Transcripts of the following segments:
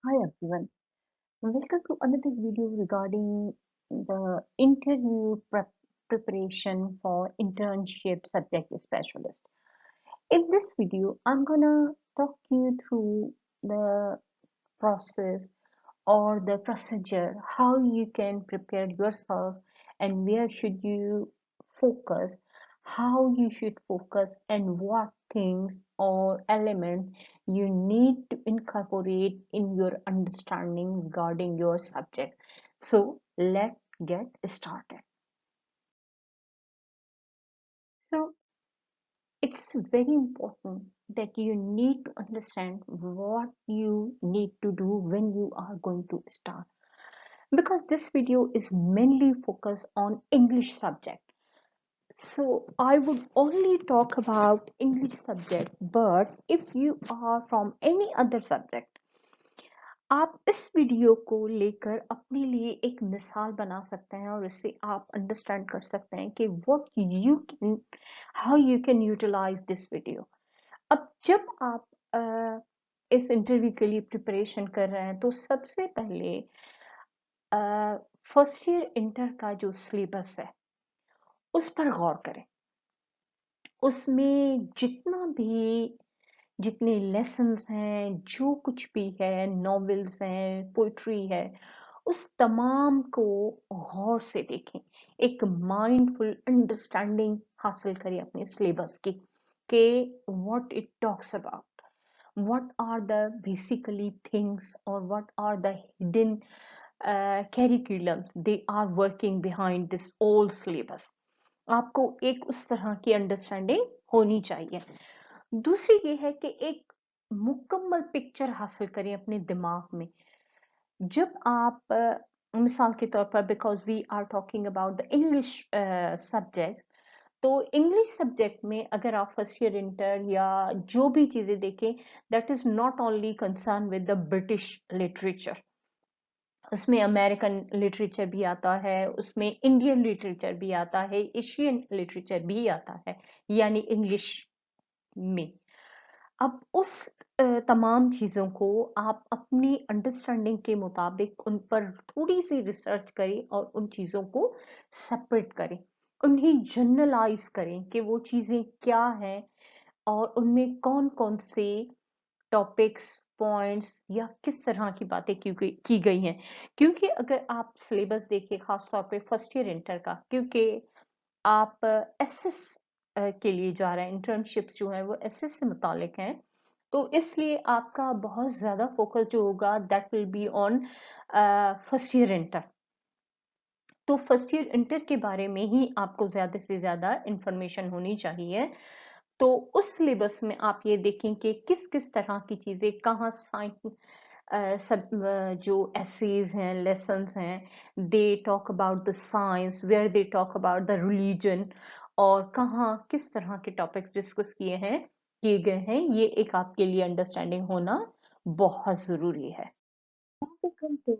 Hi everyone, welcome to another video regarding the interview preparation for internship subject specialist. In this video, I'm gonna talk you through the process or the procedure, how you can prepare yourself and where should you focus, how you should focus, and what things or element you need to incorporate in your understanding regarding your subject. So let's get started. So it's very important that you need to understand what you need to do when you are going to start, because this video is mainly focused on English subject. So I would only talk about English subject, but if you are from any other subject, आप इस video को लेकर अपने लिए एक मिसाल बना सकते हैं और इससे आप अंडरस्टैंड कर सकते हैं कि what you can, how you can utilize this video. अब जब आप इस इंटरव्यू के लिए प्रिपरेशन कर रहे हैं तो सबसे पहले फर्स्ट ईयर इंटर का जो सिलेबस है उस पर गौर करें। उसमें जितने लेसन्स हैं, जो कुछ भी है, नॉवेल्स हैं, पोइट्री है, उस तमाम को गौर से देखें। एक माइंडफुल अंडरस्टैंडिंग हासिल करें अपने सिलेबस की कि what it talks about, what are the basically things or what are the hidden curriculums they are working behind this old syllabus. आपको एक उस तरह की अंडरस्टैंडिंग होनी चाहिए। दूसरी ये है कि एक मुकम्मल पिक्चर हासिल करें अपने दिमाग में। जब आप मिसाल के तौर पर, because we are talking about the English subject, तो इंग्लिश सब्जेक्ट में अगर आप फर्स्ट ईयर इंटर या जो भी चीजें देखें, that is not only concern with the British literature. उसमें अमेरिकन लिटरेचर भी आता है, उसमें इंडियन लिटरेचर भी आता है, एशियन लिटरेचर भी आता है, यानी इंग्लिश में। अब उस तमाम चीज़ों को आप अपनी अंडरस्टैंडिंग के मुताबिक उन पर थोड़ी सी रिसर्च करें और उन चीज़ों को सेपरेट करें, उन्हें जनरलाइज करें कि वो चीज़ें क्या हैं और उनमें कौन कौन से टॉपिक्स, पॉइंट्स या किस तरह की बातें की गई हैं। क्योंकि अगर आप सिलेबस देखिए, खास तौर पे फर्स्ट ईयर इंटर का, क्योंकि आप एसएस के लिए जा रहे हैं, इंटर्नशिप्स जो हैं वो एसएस से मुतालिक हैं, तो इसलिए आपका बहुत ज़्यादा फोकस जो होगा that will be on first year inter. तो फर्स्ट ईयर इंटर के बारे में ही आपको ज़्यादा से ज़्यादा इंफॉर्मेशन होनी चाहिए। तो उस सिलेबस में आप ये देखें कि किस किस तरह की चीज़ें कहाँ सब जो एसेज हैं, लेसन्स हैं, they talk about the science, where they talk about the religion, और कहाँ किस तरह के टॉपिक्स डिस्कस किए गए हैं, ये एक आपके लिए अंडरस्टैंडिंग होना बहुत ज़रूरी है। Now we come to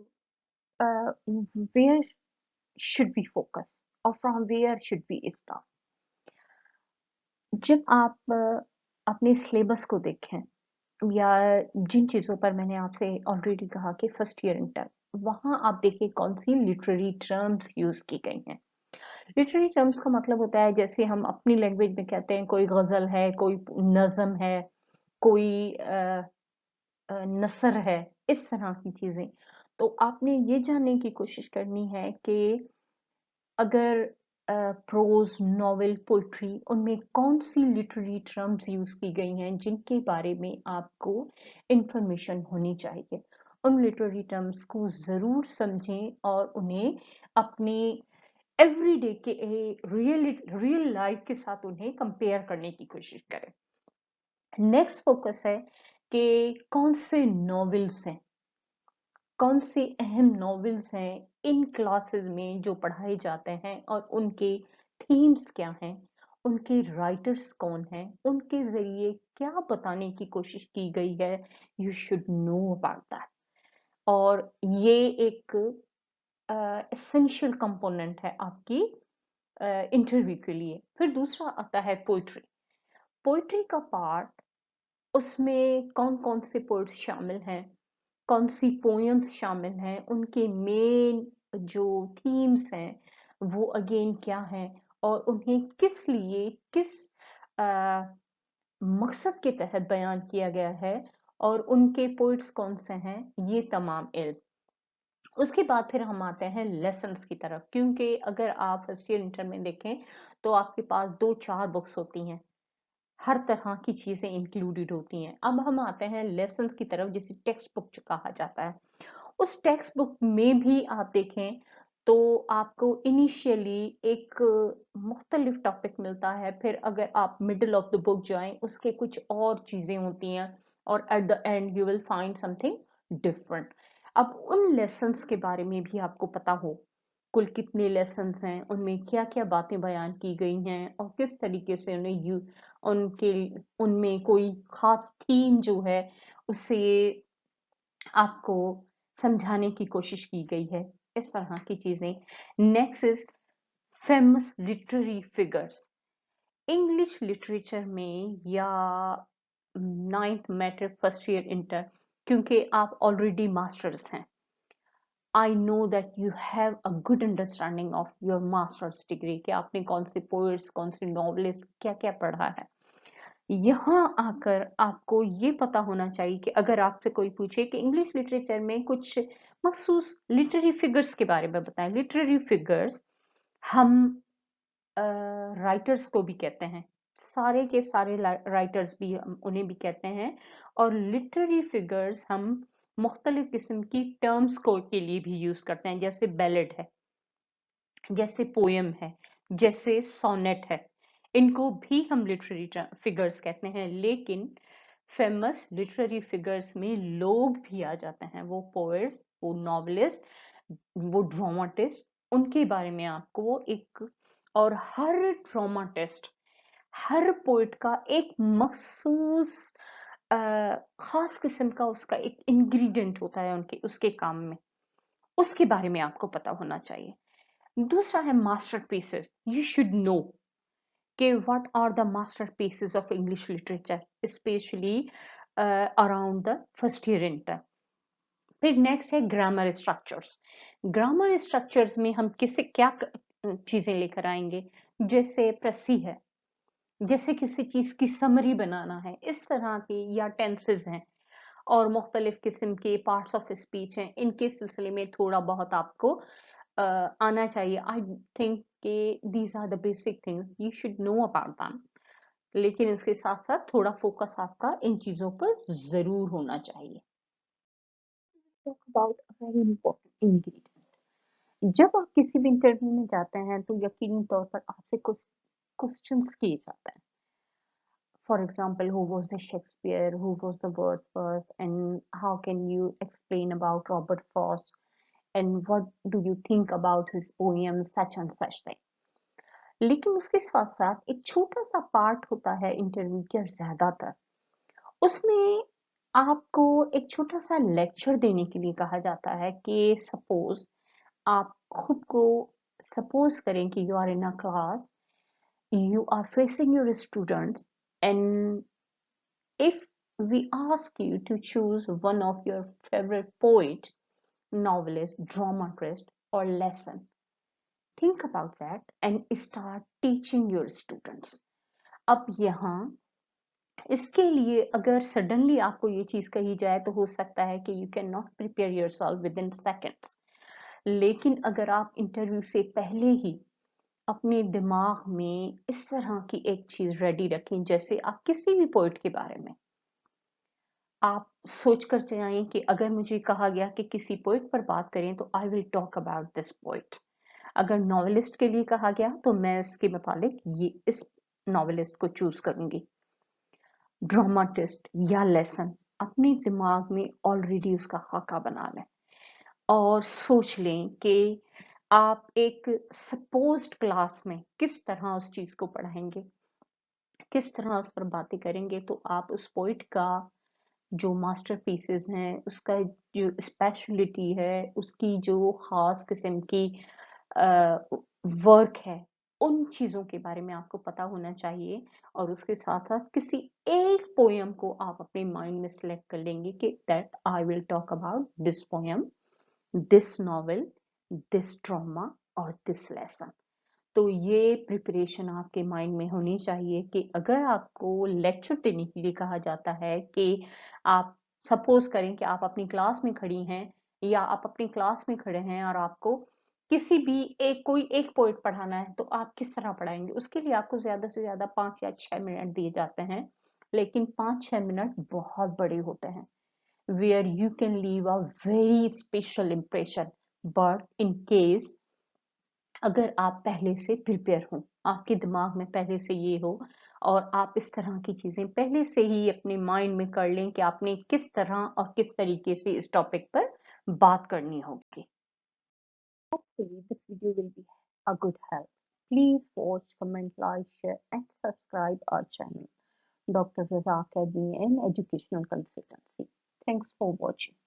where should we focus or from where should we start. जब आप अपने सिलेबस को देखें या जिन चीज़ों पर मैंने आपसे ऑलरेडी कहा कि फर्स्ट ईयर इंटर, वहाँ आप देखिए कौन सी लिटरेरी टर्म्स यूज़ की गई हैं। लिटरेरी टर्म्स का मतलब होता है, जैसे हम अपनी लैंग्वेज में कहते हैं, कोई गज़ल है, कोई नज़म है, कोई नसर है, इस तरह की चीज़ें। तो आपने ये जानने की कोशिश करनी है कि अगर प्रोज, नॉवेल, पोइट्री, उनमें कौन सी लिटरेरी टर्म्स यूज की गई हैं जिनके बारे में आपको इंफॉर्मेशन होनी चाहिए। उन लिटरेरी टर्म्स को जरूर समझें और उन्हें अपने एवरीडे के रियल लाइफ के साथ उन्हें कंपेयर करने की कोशिश करें। नेक्स्ट फोकस है कि कौन से नॉवेल्स हैं, कौन से अहम नॉवेल्स हैं इन क्लासेस में जो पढ़ाए जाते हैं और उनके थीम्स क्या हैं, उनके राइटर्स कौन हैं, उनके जरिए क्या बताने की कोशिश की गई है, you should know about that. और ये एक एसेंशियल कंपोनेंट है आपकी इंटरव्यू के लिए। फिर दूसरा आता है पोइट्री। पोइट्री का पार्ट, उसमें कौन कौन से पोइट्स शामिल हैं, कौन सी पोएम्स शामिल हैं, उनके मेन जो थीम्स हैं वो अगेन क्या हैं, और उन्हें किस लिए, किस मकसद के तहत बयान किया गया है, और उनके पोइट्स कौन से हैं, ये तमाम इल्म। उसके बाद फिर हम आते हैं लेसन्स की तरफ, क्योंकि अगर आप फर्स्ट ईयर इंटर में देखें तो आपके पास 2-4 बुक्स होती हैं, हर तरह की चीजें इंक्लूडेड होती हैं। अब हम आते हैं लेसन्स की तरफ, जिसे टेक्स्ट बुक जो कहा जाता है। उस टेक्स्ट बुक में भी आप देखें तो आपको इनिशियली एक मुख्तलिफ टॉपिक मिलता है, फिर अगर आप मिडल ऑफ द बुक जाएं उसके कुछ और चीजें होती हैं, और at the end you will find something different. अब उन लेसन्स के बारे में भी आपको पता हो, कुल कितने लेसन्स हैं, उनमें क्या क्या बातें बयान की गई हैं, और किस तरीके से उनके उनमें कोई खास थीम जो है उसे आपको समझाने की कोशिश की गई है, इस तरह की चीजें। Next is famous literary figures. English literature में या ninth matric first year inter, क्योंकि आप ऑलरेडी मास्टर्स हैं, I know that you have a good understanding of your masters degree, कि आपने कौन से पोएट्स, कौन से नॉवलिस्ट, क्या क्या पढ़ा है। यहाँ आकर आपको ये पता होना चाहिए कि अगर आपसे कोई पूछे कि इंग्लिश लिटरेचर में कुछ मखसूस लिटरेरी फिगर्स के बारे में बताएं। लिटरेरी फिगर्स हम राइटर्स को भी कहते हैं, सारे के सारे राइटर्स भी उन्हें भी कहते हैं, और लिटरेरी फिगर्स हम मुख्तलिफ किस्म की टर्म्स को के लिए भी यूज करते हैं, जैसे बैलेड है, जैसे पोयम है, जैसे सोनेट है, इनको भी हम लिटरेरी फिगर्स कहते हैं। लेकिन फेमस लिटरेरी फिगर्स में लोग भी आ जाते हैं, वो पोएट्स, वो नॉवलिस्ट, वो ड्रामाटिस्ट, उनके बारे में आपको एक, और हर ड्रामाटिस्ट, हर पोइट का एक मखसूस खास किस्म का उसका एक इंग्रेडिएंट होता है उनके उसके काम में, उसके बारे में आपको पता होना चाहिए। दूसरा है मास्टरपीसेस। यू शुड नो कि what are the masterpieces of English literature, specially around the first year inter. फिर नेक्स्ट है ग्रामर स्ट्रक्चर्स। ग्रामर स्ट्रक्चर्स में हम किसे क्या चीजें लेकर आएंगे, जैसे प्रसी है, जैसे किसी चीज की समरी बनाना है, इस तरह की, या टेंसेस हैं, और मुख्तलिफ किस्म के पार्ट्स ऑफ स्पीच हैं, इनके सिलसिले में थोड़ा बहुत आपको आना चाहिए। आई थिंक कि these are the basic things you should know about them, लेकिन उसके साथ साथ थोड़ा फोकस आपका इन चीजों पर जरूर होना चाहिए। Talk about a very important ingredient. जब आप किसी भी इंटरव्यू में जाते हैं तो यकीनी तौर पर आपसे कुछ क्वेश्चंस किए जाते हैं। For example, who was the Shakespeare, who was the Wordsworth, and how can you explain about Robert Frost, and what do you think about his poems, such and such thing. लेकिन उसके साथ साथ एक छोटा सा पार्ट होता है interview का, ज्यादातर उसमें आपको एक छोटा सा लेक्चर देने के लिए कहा जाता है कि सपोज आप खुद को, सपोज करें कि you are in a class, you are facing your students, and if we ask you to choose one of your favorite poet, novelist, dramatist, or lesson, think about that and start teaching your students. अब यहाँ इसके लिए अगर suddenly आपको ये चीज कही जाए तो हो सकता है कि you can not prepare your self with in seconds, लेकिन अगर आप इंटरव्यू से पहले ही अपने दिमाग में इस तरह की एक चीज रेडी रखें, जैसे आप किसी भी पोइट के बारे में आप सोच कर जाएं कि अगर मुझे कहा गया कि किसी पोइट पर बात करें तो I will talk about this poet. अगर नॉवेलिस्ट के लिए कहा गया तो मैं इसके मुतालिक ये इस नॉवेलिस्ट को चूज करूंगी। ड्रामाटिस्ट या लेसन, अपने दिमाग में ऑलरेडी उसका खाका बना लें और सोच लें कि आप एक सपोज्ड क्लास में किस तरह उस चीज को पढ़ाएंगे, किस तरह उस पर बातें करेंगे, तो आप उस पोइट का जो मास्टरपीसेस हैं, उसका जो स्पेशलिटी है, उसकी जो खास किस्म की वर्क है, उन चीज़ों के बारे में आपको पता होना चाहिए और उसके साथ-साथ किसी एक पोएम को आप अपने माइंड में सेलेक्ट कर लेंगे कि that I will talk about this poem, this novel, this drama और दिस लेसन। तो ये प्रिपरेशन आपके माइंड में होनी चाहिए कि अगर आपको लेक्चर देने के लिए कहा जाता है कि आप सपोज करें कि आप अपनी क्लास में खड़ी हैं या आप अपनी क्लास में खड़े हैं और आपको किसी भी एक कोई एक पोइट पढ़ाना है तो आप किस तरह पढ़ाएंगे? उसके लिए आपको ज्यादा से ज्यादा 5 या 6 मिनट दिए जाते हैं, लेकिन 5-6 मिनट बहुत बड़े होते हैं where you can leave a very special impression. But in case अगर आप पहले से प्रिपेयर हो, आपके दिमाग में पहले से ये हो और आप इस तरह की चीजें पहले से ही अपने माइंड में कर लें कि आपने किस तरह और किस तरीके से इस टॉपिक पर बात करनी होगी। Hopefully this video will be a good help. Please watch, comment, like, share and subscribe our channel, Dr. Raza Academy and Educational Consultancy. Thanks for watching.